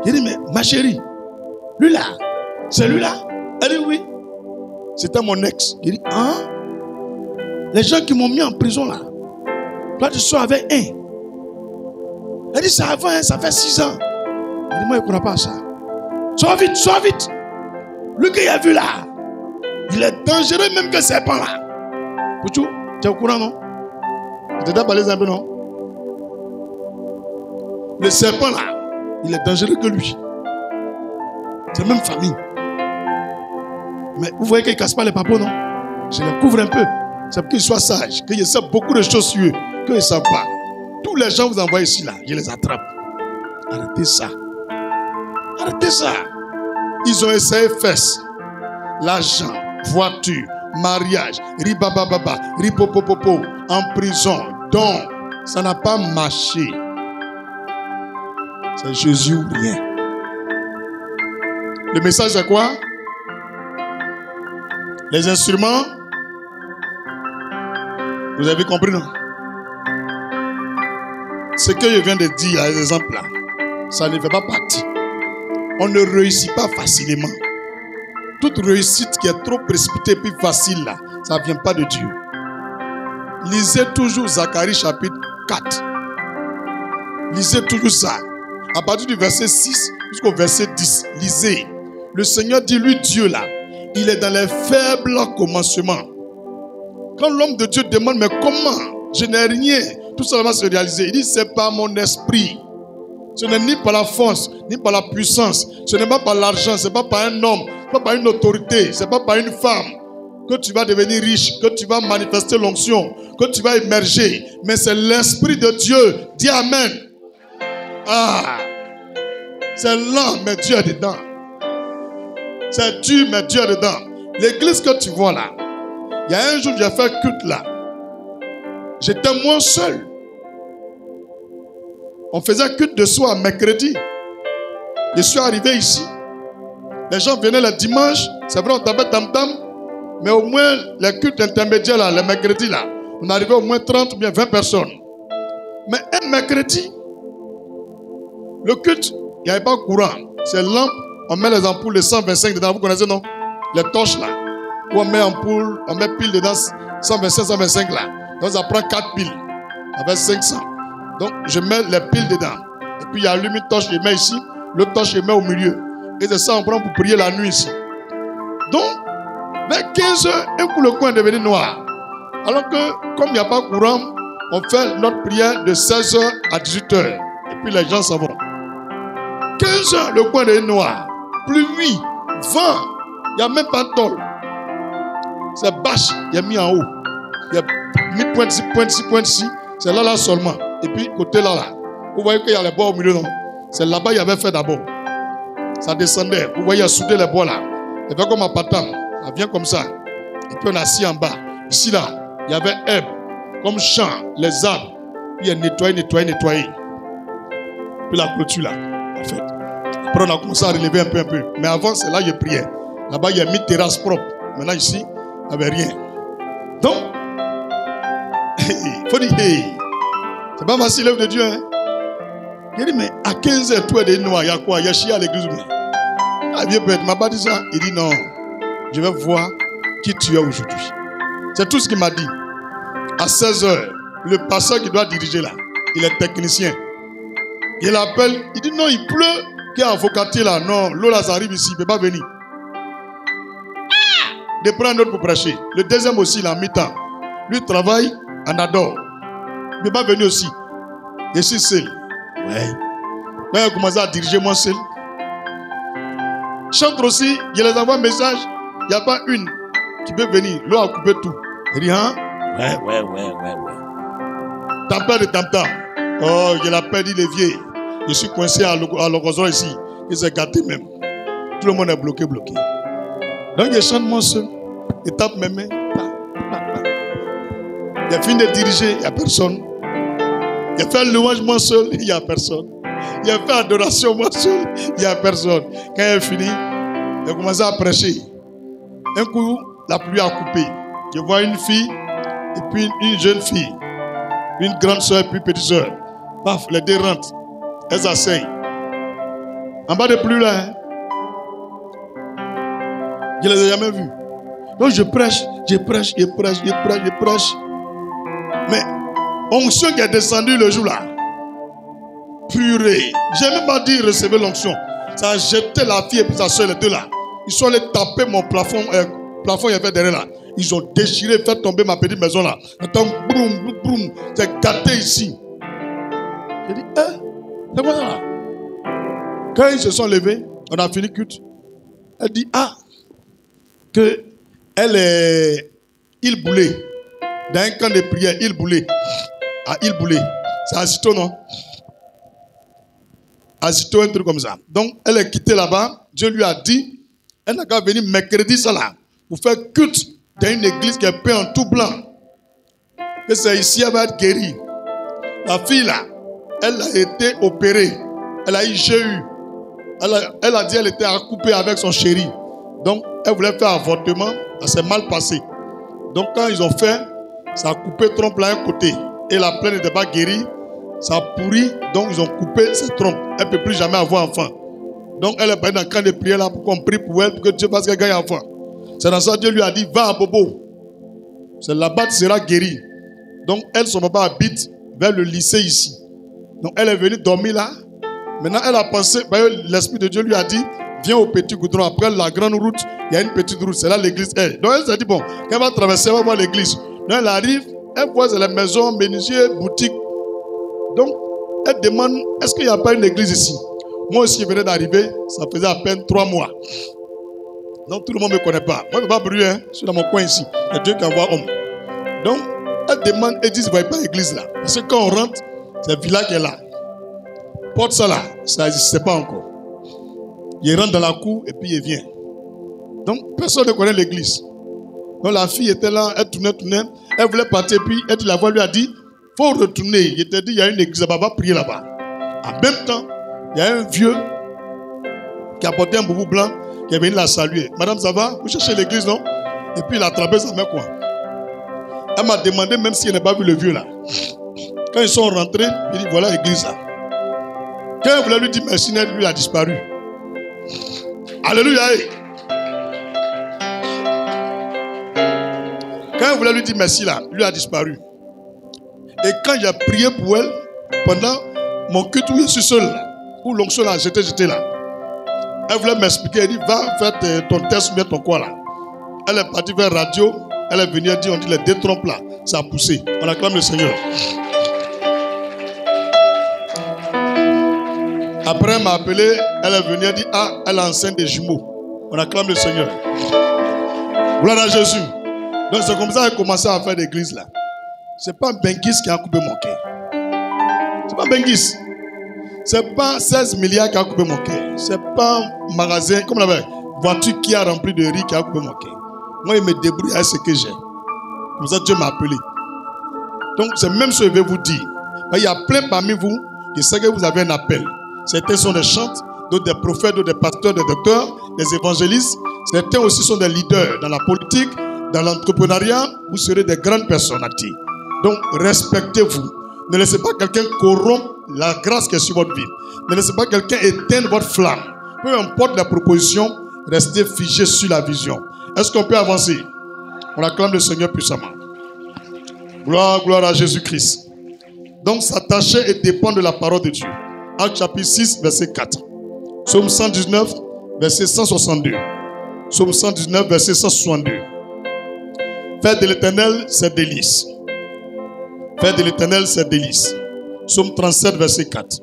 Il dit mais ma chérie, lui là, c'est lui là? Elle dit oui. C'était mon ex. Il dit hein? Les gens qui m'ont mis en prison là, toi tu sors avec un. Elle dit ça avant, hein, ça fait 6 ans. Elle dit moi je ne crois pas à ça. Sois vite. Lui qu'il a vu là, il est dangereux même que serpent là. Pouchou, tu es au courant non? Tu t'es balèze un peu non? Le serpent là, il est dangereux que lui. C'est la même famille. Mais vous voyez qu'il ne casse pas les papeaux non? Je les couvre un peu. C'est pour qu'ils soient sages, qu'ils savent beaucoup de choses sur eux, qu'ils ne savent pas. Tous les gens que vous envoyez ici là, je les attrape. Arrêtez ça. Ils ont essayé fesses, l'argent, voiture, mariage, ribababa, ripopopopo, en prison. Donc, ça n'a pas marché. C'est Jésus ou rien. Le message c'est quoi? Les instruments. Vous avez compris non? Ce que je viens de dire, les exemples là, ça ne fait pas partie. On ne réussit pas facilement. Toute réussite qui est trop précipitée puis facile là, ça ne vient pas de Dieu. Lisez toujours Zacharie chapitre 4. Lisez toujours ça. À partir du verset 6 jusqu'au verset 10. Lisez. Le Seigneur dit, lui Dieu là, il est dans les faibles commencements. Quand l'homme de Dieu demande, mais comment? Je n'ai rien. Tout ça va se réaliser. Il dit, c'est par mon esprit. Ce n'est ni par la force, ni par la puissance. Ce n'est pas par l'argent, ce n'est pas par un homme, ce n'est pas par une autorité, ce n'est pas par une femme que tu vas devenir riche, que tu vas manifester l'onction, que tu vas émerger. Mais c'est l'Esprit de Dieu. Dis Amen. Ah, c'est lent, mais Dieu est dedans. C'est dur, mais Dieu est dedans. L'église que tu vois là, il y a un jour, j'ai fait culte là. J'étais moins seul. On faisait culte de soir, mercredi. Je suis arrivé ici. Les gens venaient le dimanche. C'est vrai, on tapait tam-tam. Mais au moins, les cultes intermédiaires là, les mercredis là, on arrivait au moins 30 ou bien 20 personnes. Mais un mercredi, le culte, il n'y avait pas courant. C'est lampe, on met les ampoules de 125 dedans. Vous connaissez, non? Les torches là. Où on met ampoule, on met pile dedans, 125, 125 là. Donc ça prend 4 piles. Avec 500. Donc, je mets les piles dedans. Et puis, il y a une torche, je mets ici. L'autre torche, je mets au milieu. Et c'est ça, on prend pour prier la nuit ici. Donc, vers 15 heures, un coup, le coin est devenu noir. Alors que, comme il n'y a pas courant, on fait notre prière de 16 heures à 18 heures. Et puis, les gens s'en vont. 15 heures, le coin est devenu noir. Pluie, vent, il n'y a même pas de tôle. C'est bâche, il y a mis en haut. Il y a mis pointe ici, pointe ici, pointe ici. C'est là seulement. Et puis, côté là. Vous voyez qu'il y a les bois au milieu, non? C'est là-bas qu'il y avait fait d'abord. Ça descendait. Vous voyez, il y a soudé les bois là. Il y avait comme un patam. Ça vient comme ça. Et puis, on a assis en bas. Ici, là, il y avait herbe, comme champ, les arbres. Puis, il y a nettoyé. Puis, la clôture là, en fait. Après, on a commencé à relever un peu. Mais avant, c'est là que je priais. Là-bas, il y a mis terrasse propre. Maintenant, ici, il n'y avait rien. Donc, il faut dire, hey, c'est pas facile l'œuvre de Dieu. Hein? Il dit, mais à 15h, tout est des noirs. Il y a quoi? Il y a chier à l'église. Ah, vieux père, tu m'as pas dit ça? Il dit, non, je vais voir qui tu es aujourd'hui. C'est tout ce qu'il m'a dit. À 16h, le pasteur qui doit diriger là, il est technicien. Il appelle, il dit, non, il pleut. Qui est avocatier là? Non, l'eau là, ça arrive ici, il ne peut pas venir. De prendre un autre pour prêcher. Le deuxième aussi, il a mi-temps. Lui travaille en Ador. Il ne peut pas venir aussi. Je suis seul. Ouais. Quand il a commencé à diriger moi seul. Chantre aussi, je les envoie un message. Il n'y a pas une qui peut venir. L'eau a coupé tout. Il dit, hein? Ouais. Tampeur de tam-tam. Oh, je l'appelle, il est vieux. Je suis coincé à l'occasion ici. Il s'est gâté même. Tout le monde est bloqué. Donc je chante moi seul. Je tape mes mains. Il a fini de diriger, il n'y a personne. Il a fait louange moi seul, il n'y a personne. Il a fait adoration moi seul, il n'y a personne. Quand il a fini, il a commencé à prêcher. Un coup, la pluie a coupé. Je vois une fille, et puis une jeune fille. Une grande soeur, et puis une petite soeur. Paf, les deux rentrent. Elles s'asseyent. En bas de pluie là, hein? Je ne les ai jamais vus. Donc je prêche. Mais onction qui est descendue le jour là, purée. Je n'ai même pas dit recevoir l'onction. Ça a jeté la fille et puis sa soeur, les deux là. Ils sont allés taper mon plafond. Plafond il y avait derrière là. Ils ont déchiré, fait tomber ma petite maison là. Attends, boum. C'est gâté ici. J'ai dit, c'est quoi ça là? Quand ils se sont levés, on a fini culte. Elle dit, que elle est île Boulée. Dans un camp de prière, île Boulée. À île Boulée. C'est à Zito, non? À Zito, un truc comme ça. Donc, elle est quittée là-bas. Dieu lui a dit, elle n'a qu'à venir mercredi, ça là, pour faire culte dans une église qui est peinte en tout blanc. Que c'est ici, elle va être guérie. La fille là, elle a été opérée. Elle a eu GU. Elle a dit qu'elle était accoupée avec son chéri. Donc, elle voulait faire avortement. Ça s'est mal passé. Donc, quand ils ont fait, ça a coupé trompe là un côté. Et la plaie n'était pas guérie. Ça a pourri, donc ils ont coupé ses trompes. Elle ne peut plus jamais avoir enfant. Donc elle est partie dans le camp de prière là pour qu'on prie pour elle, pour que Dieu fasse qu'elle gagne enfant. C'est dans ça que Dieu lui a dit, va à Bobo. C'est là-bas tu seras guéri. Donc elle, son papa habite vers le lycée ici. Donc elle est venue dormir là. Maintenant elle a pensé, l'Esprit de Dieu lui a dit, viens au petit goudron. Après la grande route, il y a une petite route, c'est là l'église elle. Donc elle s'est dit, bon, quand elle va traverser, elle va voir l'église. Donc elle arrive, elle voit les maisons, menuisiers, boutiques. Donc elle demande, est-ce qu'il n'y a pas une église ici? Moi aussi, je venais d'arriver, ça faisait à peine 3 mois. Donc tout le monde ne me connaît pas. Moi, je ne peux pas brûler, hein. Je suis dans mon coin ici. Il y a Dieu qui envoie homme. Donc, elle demande, elle dit, vous ne voyez pas l'église là. Parce que quand on rentre, c'est le village qui est là. Porte ça là, ça n'existait pas encore. Il rentre dans la cour et puis il vient. Donc, personne ne connaît l'église. Donc la fille était là, elle tournait. Elle voulait partir, puis elle dit, la voix lui a dit, il faut retourner. Il t'a dit, il y a une église là-bas, va prier là-bas. En même temps, il y a un vieux qui a porté un boubou blanc, qui est venu la saluer. Madame, ça va? Vous cherchez l'église, non? Et puis il a attrapé sa main, quoi. Elle m'a demandé, même si elle n'a pas vu le vieux là. Quand ils sont rentrés, il dit, voilà l'église là. Quand elle voulait lui dire merci, lui a disparu. Alléluia. Quand elle voulait lui dire merci là, lui a disparu. Et quand j'ai prié pour elle, pendant mon culte où je suis seul là, où l'onction là, j'étais là. Elle voulait m'expliquer, elle dit, va faire ton test, mets ton quoi là. Elle est partie vers radio, elle est venue, elle dit, on dit les deux trompes là, ça a poussé. On acclame le Seigneur. Après, elle m'a appelé, elle est venue, elle dit, ah, elle est enceinte des jumeaux. On acclame le Seigneur. Gloire à Jésus. Donc c'est comme ça qu'elle a commencé à faire l'église là. C'est pas Bengis qui a coupé mon cœur. C'est pas Bengis. C'est pas 16 milliards qui a coupé mon cœur. C'est pas un magasin, comme la voiture qui a rempli de riz qui a coupé mon cœur. Moi, il me débrouille avec ce que j'ai. Comme ça, Dieu m'a appelé. Donc, c'est même ce que je vais vous dire. Il y a plein parmi vous qui savent que vous avez un appel. Certains sont des chantres, d'autres des prophètes, d'autres des pasteurs, des docteurs, des évangélistes. Certains aussi sont des leaders dans la politique, dans l'entrepreneuriat. Vous serez des grandes personnalités. Donc, respectez-vous. Ne laissez pas quelqu'un corrompre la grâce qui est sur votre vie. Ne laissez pas quelqu'un éteindre votre flamme. Peu importe la proposition, restez figé sur la vision. Est-ce qu'on peut avancer? On acclame le Seigneur puissamment. Gloire, gloire à Jésus-Christ. Donc, s'attacher et dépendre de la parole de Dieu. Acte chapitre 6, verset 4. Psaume 119, verset 162. Psaume 119, verset 162. Faire de l'Éternel ses délices. Faire de l'Éternel ses délices. Psaume 37, verset 4.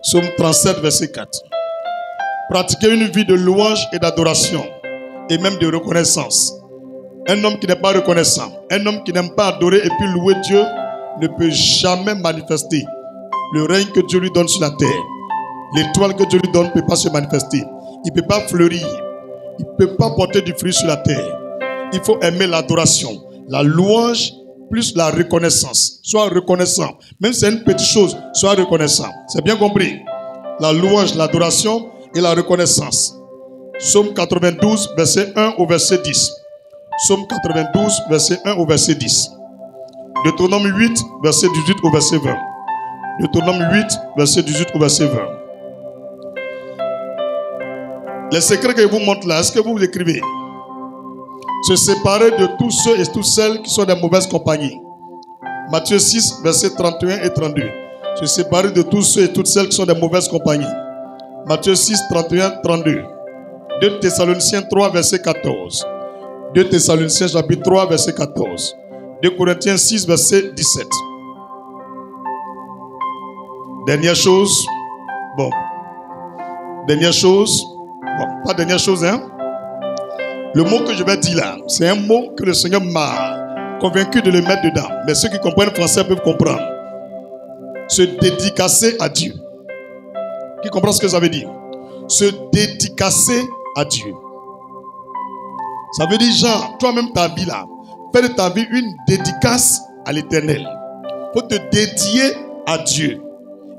Psaume 37, verset 4. Pratiquer une vie de louange et d'adoration, et même de reconnaissance. Un homme qui n'est pas reconnaissant, un homme qui n'aime pas adorer et puis louer Dieu, ne peut jamais manifester le règne que Dieu lui donne sur la terre. L'étoile que Dieu lui donne ne peut pas se manifester. Il ne peut pas fleurir. Il ne peut pas porter du fruit sur la terre. Il faut aimer l'adoration, la louange, plus la reconnaissance. Sois reconnaissant. Même si c'est une petite chose, sois reconnaissant. C'est bien compris? La louange, l'adoration et la reconnaissance. Psaume 92, verset 1 au verset 10. Psaume 92, verset 1 au verset 10. Deutéronome 8, verset 18 au verset 20. Deutéronome 8, verset 18 au verset 20. Les secrets que je vous montre là, est-ce que vous écrivez? Se séparer de tous ceux et toutes celles qui sont des mauvaises compagnies. Matthieu 6, verset 31 et 32. Se séparer de tous ceux et toutes celles qui sont des mauvaises compagnies. Matthieu 6, 31, 32. 2 Thessaloniciens 3, verset 14. 2 Thessaloniciens chapitre 3, verset 14. 2 Corinthiens 6, verset 17. Dernière chose. Bon. Dernière chose. Bon, pas dernière chose, hein. Le mot que je vais dire là, c'est un mot que le Seigneur m'a convaincu de le mettre dedans. Mais ceux qui comprennent français peuvent comprendre. Se dédicacer à Dieu. Qui comprend ce que ça veut dire? Se dédicacer à Dieu. Ça veut dire, genre, toi-même ta vie là, fais de ta vie une dédicace à l'Éternel. Il faut te dédier à Dieu.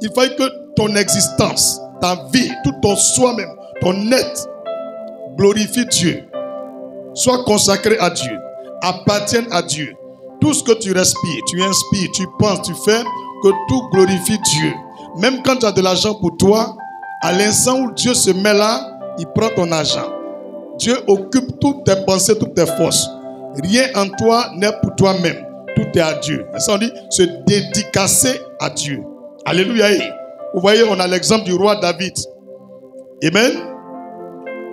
Il faut que ton existence, ta vie, tout ton soi-même, ton être, glorifie Dieu. Sois consacré à Dieu. Appartienne à Dieu. Tout ce que tu respires, tu inspires, tu penses, tu fais, que tout glorifie Dieu. Même quand tu as de l'argent pour toi, à l'instant où Dieu se met là, il prend ton argent. Dieu occupe toutes tes pensées, toutes tes forces. Rien en toi n'est pour toi-même. Tout est à Dieu. Ça on dit se dédicacer à Dieu. Alléluia. Vous voyez, on a l'exemple du roi David. Amen.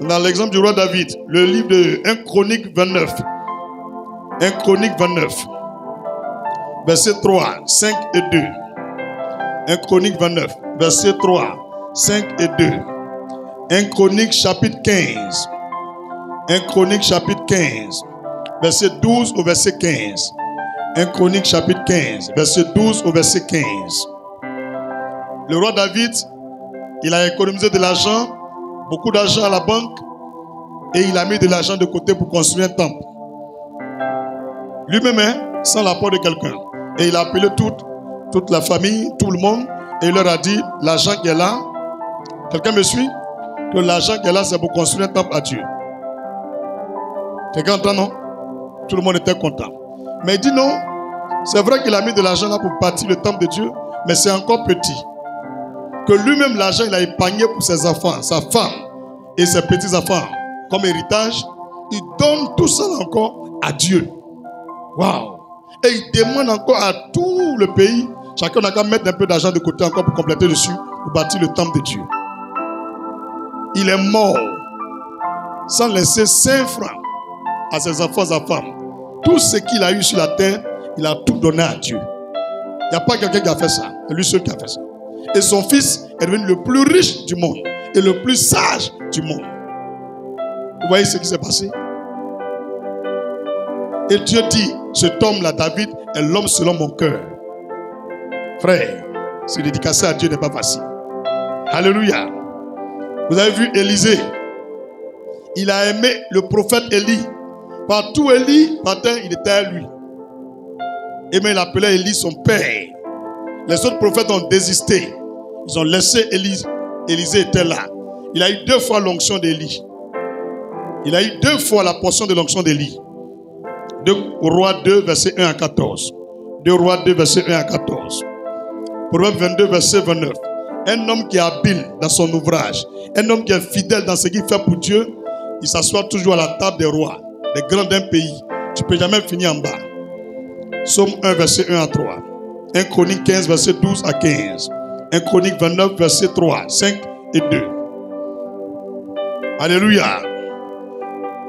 On a l'exemple du roi David. Le livre de 1 Chronique 29. 1 Chronique 29. Verset 3, 5 et 2. 1 Chronique 29. Verset 3, 5 et 2. 1 Chronique chapitre 15. 1 Chronique chapitre 15. Verset 12 au verset 15. 1 Chronique chapitre 15. Verset 12 au verset 15. Le roi David, il a économisé de l'argent, beaucoup d'argent à la banque, et il a mis de l'argent de côté pour construire un temple. Lui-même, sans l'apport de quelqu'un. Et il a appelé toute la famille, tout le monde, et il leur a dit, l'argent qui est là, quelqu'un me suit? Que l'argent qui est là, c'est pour construire un temple à Dieu. Quelqu'un entend, non? Tout le monde était content. Mais il dit non, c'est vrai qu'il a mis de l'argent là pour bâtir le temple de Dieu, mais c'est encore petit. Que lui-même, l'argent, il a épargné pour ses enfants, sa femme et ses petits-enfants. Comme héritage, il donne tout ça encore à Dieu. Waouh! Et il demande encore à tout le pays, chacun n'a qu'à mettre un peu d'argent de côté encore pour compléter dessus, pour bâtir le temple de Dieu. Il est mort sans laisser 5 francs à ses enfants et sa femme. Tout ce qu'il a eu sur la terre, il a tout donné à Dieu. Il n'y a pas quelqu'un qui a fait ça. C'est lui seul qui a fait ça. Et son fils est devenu le plus riche du monde et le plus sage du monde. Vous voyez ce qui s'est passé? Et Dieu dit, cet homme-là, David, est l'homme selon mon cœur. Frère, se dédicacer à Dieu n'est pas facile. Alléluia. Vous avez vu Élisée? Il a aimé le prophète Élie. Partout Élie, matin, il était à lui. Et même il appelait Élie son père. Les autres prophètes ont désisté. Ils ont laissé Élie. Élisée était là. Il a eu 2 fois l'onction d'Élie. Il a eu 2 fois la portion de l'onction d'Élie. 2 Rois 2, verset 1 à 14. 2 Rois 2, verset 1 à 14. Proverbe 22, verset 29. Un homme qui est habile dans son ouvrage, un homme qui est fidèle dans ce qu'il fait pour Dieu, il s'assoit toujours à la table des rois, des grands d'un pays. Tu ne peux jamais finir en bas. Psaume 1, verset 1 à 3. 1 Chronique 15, verset 12 à 15. 1 Chronique 29, verset 3, 5 et 2. Alléluia.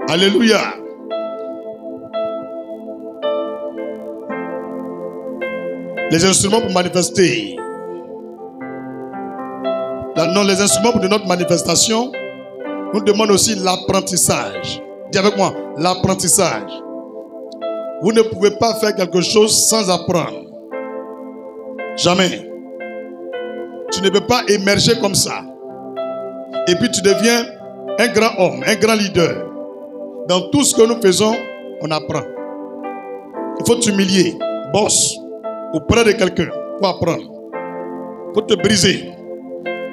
Alléluia. Les instruments pour manifester. Non, les instruments de notre manifestation nous demandent aussi l'apprentissage. Dis avec moi, l'apprentissage. Vous ne pouvez pas faire quelque chose sans apprendre. Jamais. Tu ne peux pas émerger comme ça. Et puis tu deviens un grand homme, un grand leader. Dans tout ce que nous faisons, on apprend. Il faut t'humilier, bosse, auprès de quelqu'un pour apprendre. Il faut te briser.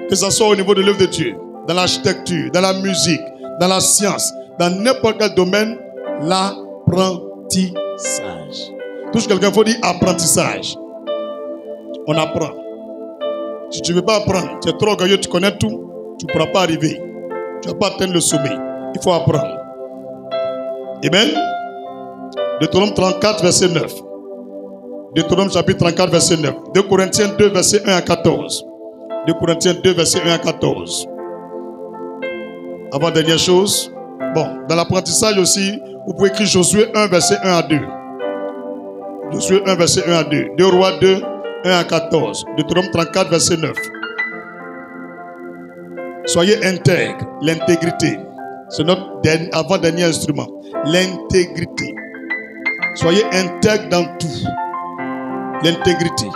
Que ce soit au niveau de l'œuvre de Dieu, dans l'architecture, dans la musique, dans la science, dans n'importe quel domaine, l'apprentissage. Touche quelqu'un, il faut dire apprentissage. On apprend. Si tu ne veux pas apprendre, tu es trop orgueilleux, tu connais tout, tu ne pourras pas arriver. Tu ne vas pas atteindre le sommet. Il faut apprendre. Amen. Deutéronome 34, verset 9. Deutéronome chapitre 34, verset 9. 2 Corinthiens 2, verset 1 à 14. 2 Corinthiens 2, verset 1 à 14. Avant-dernière chose. Bon, dans l'apprentissage aussi, vous pouvez écrire Josué 1, verset 1 à 2. Josué 1, verset 1 à 2. 2 Rois 2, 1 à 14. Deutéronome 34, verset 9. Soyez intègres, l'intégrité. C'est notre avant-dernier instrument. L'intégrité. Soyez intègres dans tout. L'intégrité.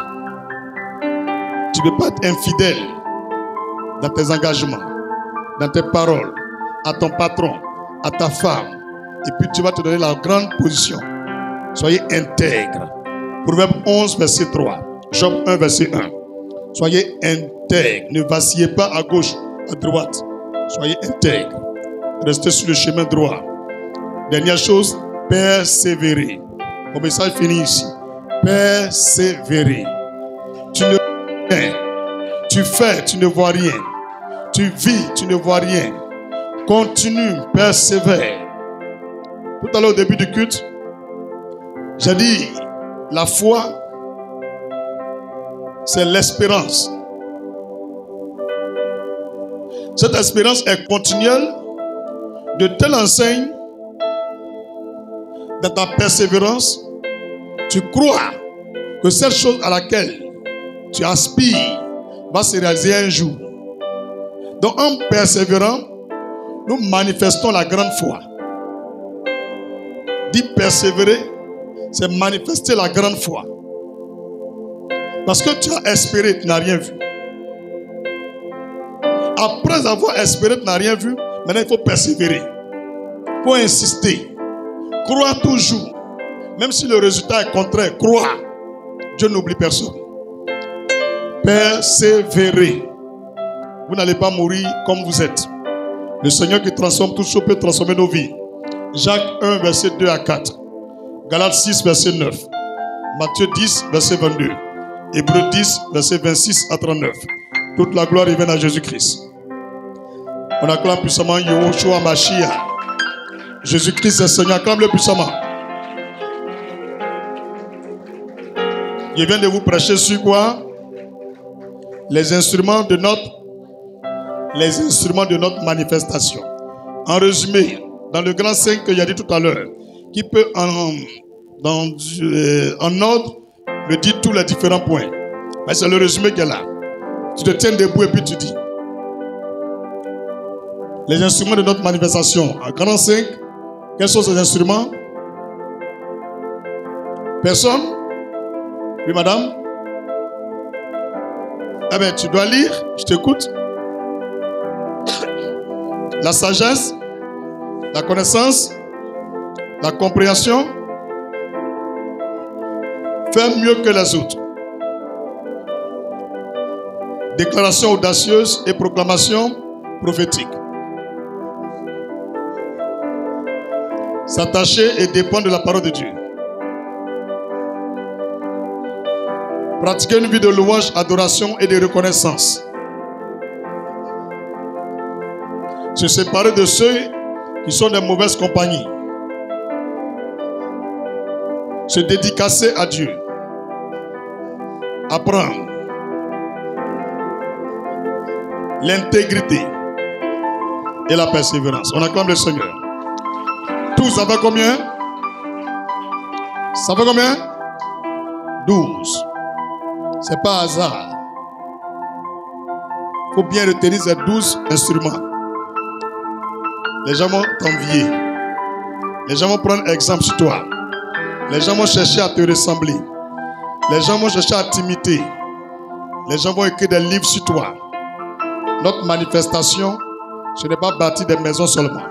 Tu ne peux pas être infidèle dans tes engagements, dans tes paroles, à ton patron, à ta femme. Et puis tu vas te donner la grande position. Soyez intègres. Proverbe 11, verset 3. Job 1, verset 1. Soyez intègres. Ne vacillez pas à gauche, à droite. Soyez intègres. Restez sur le chemin droit. Dernière chose, persévérer. Mon message finit ici. Persévérer. tu ne vois rien. Tu fais, tu ne vois rien. Tu vis, tu ne vois rien. Continue, persévère. Tout à l'heure au début du culte, j'ai dit, la foi, c'est l'espérance. Cette espérance est continuelle de telle enseigne, dans ta persévérance, tu crois que cette chose à laquelle tu aspires va se réaliser un jour. Donc en persévérant, nous manifestons la grande foi. Dit persévérer, c'est manifester la grande foi. Parce que tu as espéré, tu n'as rien vu. Après avoir espéré, tu n'as rien vu. Maintenant, il faut persévérer. Il faut insister. Crois toujours. Même si le résultat est contraire, crois. Dieu n'oublie personne. Persévérer. Vous n'allez pas mourir comme vous êtes. Le Seigneur qui transforme tout chose peut transformer nos vies. Jacques 1, verset 2 à 4. Galates 6, verset 9. Matthieu 10, verset 22. Hébreux 10, verset 26 à 39. Toute la gloire revient à Jésus-Christ. On acclame puissamment Yahushua Mashiach. Jésus-Christ est Seigneur. Acclame-le puissamment. Je viens de vous prêcher sur quoi? Les instruments de notre manifestation. En résumé, dans le grand 5 que j'ai dit tout à l'heure, qui peut en ordre me dire tous les différents points. Mais c'est le résumé qui est là. Tu te tiens debout et puis tu dis. Les instruments de notre manifestation. En grand 5, quels sont ces instruments? Personne? Oui, madame? Eh bien, tu dois lire. Je t'écoute. La sagesse, la connaissance, la compréhension. Faire mieux que les autres. Déclaration audacieuse et proclamation prophétique. S'attacher et dépendre de la parole de Dieu. Pratiquer une vie de louange, adoration et de reconnaissance. Se séparer de ceux qui sont de mauvaises compagnies. Se dédicacer à Dieu. Apprendre. L'intégrité et la persévérance. On acclame le Seigneur. Tout, ça fait combien? Ça fait combien? 12. C'est pas hasard. Il faut bien retenir ces 12 instruments. Les gens vont t'envier. Les gens vont prendre exemple sur toi. Les gens vont chercher à te ressembler. Les gens vont chercher à t'imiter. Les gens vont écrire des livres sur toi. Notre manifestation, ce n'est pas bâtir des maisons seulement.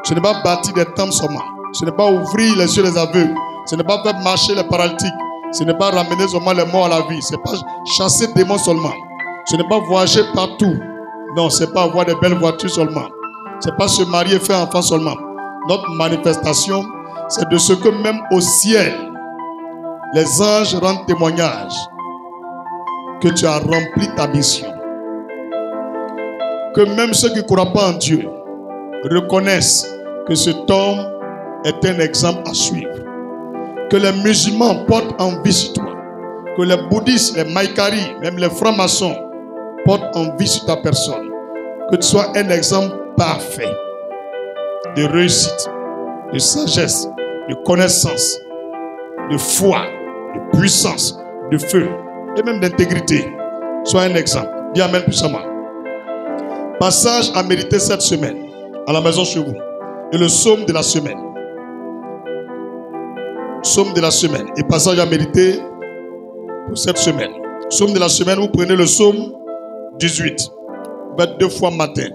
Ce n'est pas bâtir des temples seulement. Ce n'est pas ouvrir les yeux des aveugles. Ce n'est pas faire marcher les paralytiques. Ce n'est pas ramener seulement les morts à la vie. Ce n'est pas chasser des démons seulement. Ce n'est pas voyager partout. Non, ce n'est pas avoir des belles voitures seulement. Ce n'est pas se marier et faire enfant seulement. Notre manifestation, c'est de ce que même au ciel, les anges rendent témoignage que tu as rempli ta mission. Que même ceux qui ne croient pas en Dieu reconnaissent que cet homme est un exemple à suivre. Que les musulmans portent envie sur toi. Que les bouddhistes, les maïkaris, même les francs-maçons portent envie sur ta personne. Que tu sois un exemple parfait de réussite, de sagesse, de connaissance, de foi, de puissance, de feu et même d'intégrité. Sois un exemple. Dis amen puissamment. Passage à méditer cette semaine à la maison chez vous. Et le psaume de la semaine. Psaume de la semaine. Et passage à méditer pour cette semaine. Psaume de la semaine, vous prenez le psaume 18. Vous faites 2 fois matin.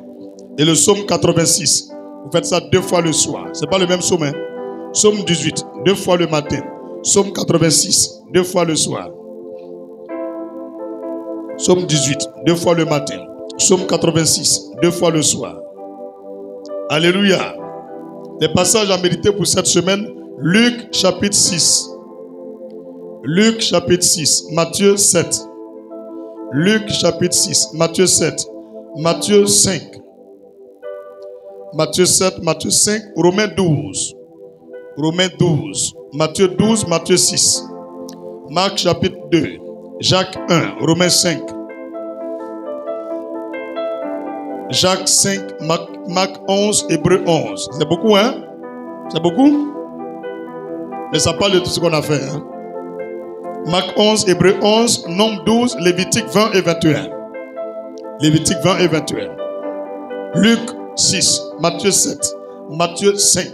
Et le psaume 86. Vous faites ça 2 fois le soir. Ce n'est pas le même psaume. Hein? Psaume 18, 2 fois le matin. Psaume 86, 2 fois le soir. Psaume 18, 2 fois le matin. Psaume 86, 2 fois le soir. Alléluia. Les passages à méditer pour cette semaine. Luc chapitre 6. Luc chapitre 6. Matthieu 7. Luc chapitre 6, Matthieu 7, Matthieu 5, Matthieu 7, Matthieu 5, Romains 12, Romains 12, Matthieu 12, Matthieu 6, Marc chapitre 2, Jacques 1, Romains 5, Jacques 5, Marc 11, Hébreux 11. C'est beaucoup, hein? C'est beaucoup? Mais ça parle de tout ce qu'on a fait, hein? Marc 11, Hébreux 11, Nombre 12, Lévitique 20 et 21. Lévitique 20 et 21. Luc 6, Matthieu 7, Matthieu 5,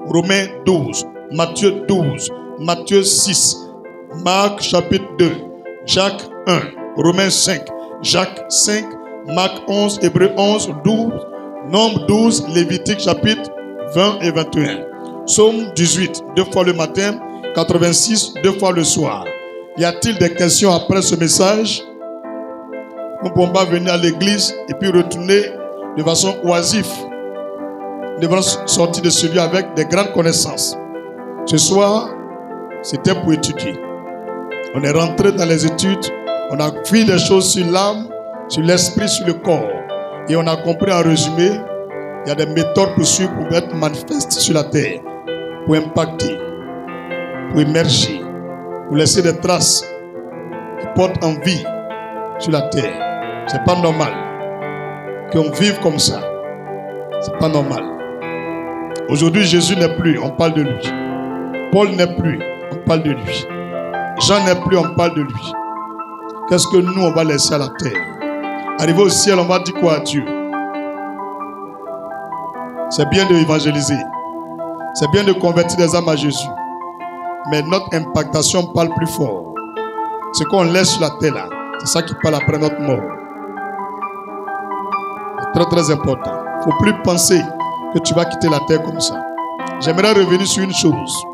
Romains 12, Matthieu 12, Matthieu 6, Marc chapitre 2, Jacques 1, Romains 5, Jacques 5, Marc 11, Hébreux 11, 12, Nombre 12, Lévitique chapitre 20 et 21. Psaume 18, 2 fois le matin, 86, 2 fois le soir. Y a-t-il des questions après ce message? Nous ne pouvons pas venir à l'église et puis retourner de façon oisive. Nous devons sortir de ce lieu avec des grandes connaissances. Ce soir, c'était pour étudier. On est rentré dans les études, on a vu des choses sur l'âme, sur l'esprit, sur le corps. Et on a compris en résumé, il y a des méthodes pour suivre pour être manifestes sur la terre, pour impacter, pour émerger, pour laisser des traces qui portent en vie sur la terre. C'est pas normal qu'on vive comme ça. C'est pas normal. Aujourd'hui, Jésus n'est plus, on parle de lui. Paul n'est plus, on parle de lui. Jean n'est plus, on parle de lui. Qu'est-ce que nous, on va laisser à la terre? Arrivé au ciel, on va dire quoi à Dieu? C'est bien d'évangéliser. C'est bien de convertir des âmes à Jésus. Mais notre impactation parle plus fort. Ce qu'on laisse sur la terre là, c'est ça qui parle après notre mort. C'est très très important. Il ne faut plus penser que tu vas quitter la terre comme ça. J'aimerais revenir sur une chose.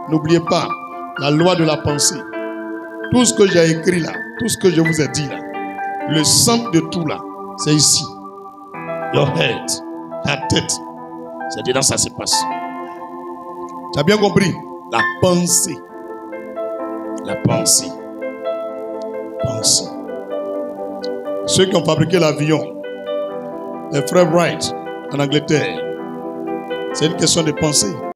N'oubliez pas la loi de la pensée. Tout ce que j'ai écrit là, tout ce que je vous ai dit là, le centre de tout là, c'est ici. Your head, ta tête. C'est dedans ça se passe. Tu as bien compris? La pensée. La pensée. Pensée. Ceux qui ont fabriqué l'avion, les frères Wright en Angleterre, c'est une question de pensée.